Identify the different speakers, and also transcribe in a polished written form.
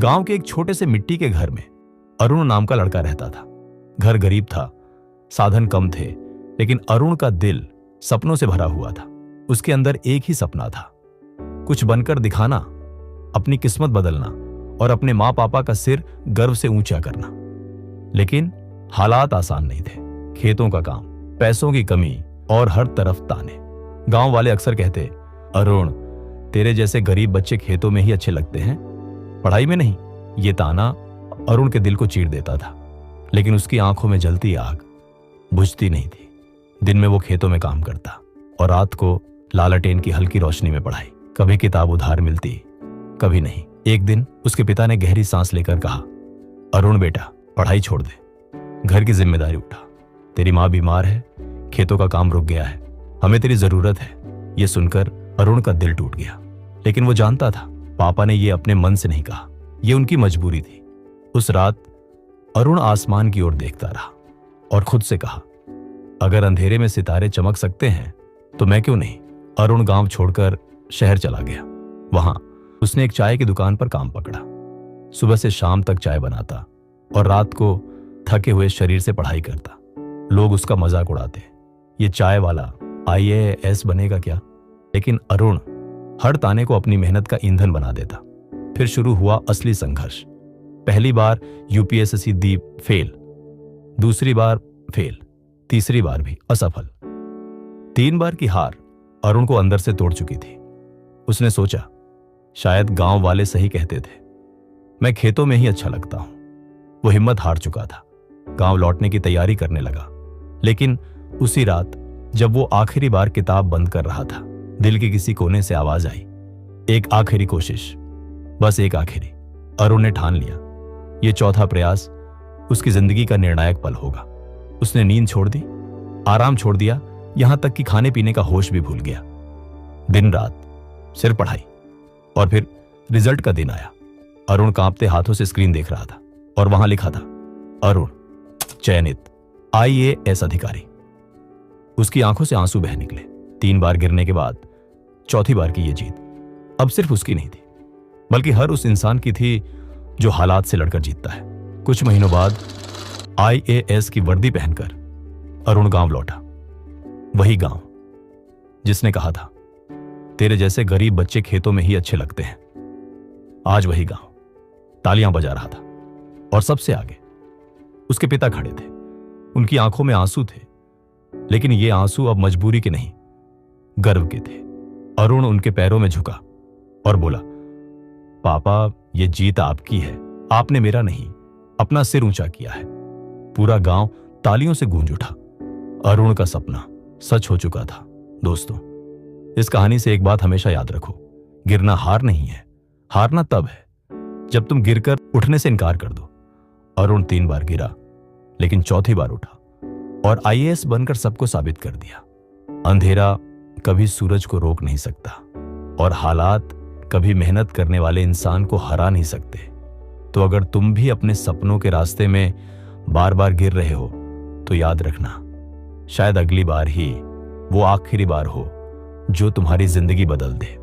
Speaker 1: गांव के एक छोटे से मिट्टी के घर में अरुण नाम का लड़का रहता था। घर गरीब था, साधन कम थे, लेकिन अरुण का दिल सपनों से भरा हुआ था। उसके अंदर एक ही सपना था, कुछ बनकर दिखाना, अपनी किस्मत बदलना और अपने माँ पापा का सिर गर्व से ऊंचा करना। लेकिन हालात आसान नहीं थे। खेतों का काम, पैसों की कमी और हर तरफ ताने। गांव वाले अक्सर कहते, अरुण तेरे जैसे गरीब बच्चे खेतों में ही अच्छे लगते हैं, पढ़ाई में नहीं। ये ताना अरुण के दिल को चीर देता था, लेकिन उसकी आंखों में जलती आग बुझती नहीं थी। दिन में वो खेतों में काम करता और रात को लालटेन की हल्की रोशनी में पढ़ाई। कभी किताब उधार मिलती, कभी नहीं। एक दिन उसके पिता ने गहरी सांस लेकर कहा, अरुण बेटा पढ़ाई छोड़ दे, घर की जिम्मेदारी उठा। तेरी माँ बीमार है, खेतों का काम रुक गया है, हमें तेरी जरूरत है। यह सुनकर अरुण का दिल टूट गया, लेकिन वो जानता था पापा ने यह अपने मन से नहीं कहा, यह उनकी मजबूरी थी। उस रात अरुण आसमान की ओर देखता रहा और खुद से कहा, अगर अंधेरे में सितारे चमक सकते हैं तो मैं क्यों नहीं। अरुण गांव छोड़कर शहर चला गया। वहां उसने एक चाय की दुकान पर काम पकड़ा। सुबह से शाम तक चाय बनाता और रात को थके हुए शरीर से पढ़ाई करता। लोग उसका मजाक उड़ाते, ये चाय वाला IAS बनेगा क्या। लेकिन अरुण हर ताने को अपनी मेहनत का ईंधन बना देता। फिर शुरू हुआ असली संघर्ष। पहली बार UPSSC दी फेल, दूसरी बार फेल, तीसरी बार भी असफल। 3 बार की हार अरुण को अंदर से तोड़ चुकी थी। उसने सोचा, शायद गांव वाले सही कहते थे, मैं खेतों में ही अच्छा लगता हूं। वो हिम्मत हार चुका था। गांव लौटने की तैयारी करने लगा। लेकिन उसी रात जब वो आखिरी बार किताब बंद कर रहा था, दिल के किसी कोने से आवाज आई, एक आखिरी कोशिश, बस एक आखिरी। अरुण ने ठान लिया, ये चौथा प्रयास उसकी जिंदगी का निर्णायक पल होगा। उसने नींद छोड़ दी, आराम छोड़ दिया, यहां तक कि खाने पीने का होश भी भूल गया। दिन रात सिर्फ पढ़ाई। और फिर रिजल्ट का दिन आया। अरुण कांपते हाथों से स्क्रीन देख रहा था और वहां लिखा था, अरुण चयनित IAS अधिकारी। उसकी आंखों से आंसू बह निकले। 3 बार गिरने के बाद चौथी बार की ये जीत अब सिर्फ उसकी नहीं थी, बल्कि हर उस इंसान की थी जो हालात से लड़कर जीतता है। कुछ महीनों बाद IAS की वर्दी पहनकर अरुण गांव लौटा। वही गांव जिसने कहा था, तेरे जैसे गरीब बच्चे खेतों में ही अच्छे लगते हैं। आज वही गांव तालियां बजा रहा था और सबसे आगे उसके पिता खड़े थे। उनकी आंखों में आंसू थे, लेकिन ये आंसू अब मजबूरी के नहीं, गर्व के थे। अरुण उनके पैरों में झुका और बोला, पापा ये जीत आपकी है, आपने मेरा नहीं। अपना सिर ऊंचा किया है। पूरा गांव तालियों से गूंज उठा। अरुण का सपना सच हो चुका था। दोस्तों, इस कहानी से एक बात हमेशा याद रखो, गिरना हार नहीं है। हारना तब है जब तुम गिरकर उठने से इनकार कर दो। अरुण 3 बार गिरा, लेकिन चौथी बार उठा और IAS बनकर सबको साबित कर दिया। अंधेरा कभी सूरज को रोक नहीं सकता और हालात कभी मेहनत करने वाले इंसान को हरा नहीं सकते। तो अगर तुम भी अपने सपनों के रास्ते में बार बार गिर रहे हो, तो याद रखना, शायद अगली बार ही वो आखिरी बार हो जो तुम्हारी जिंदगी बदल दे।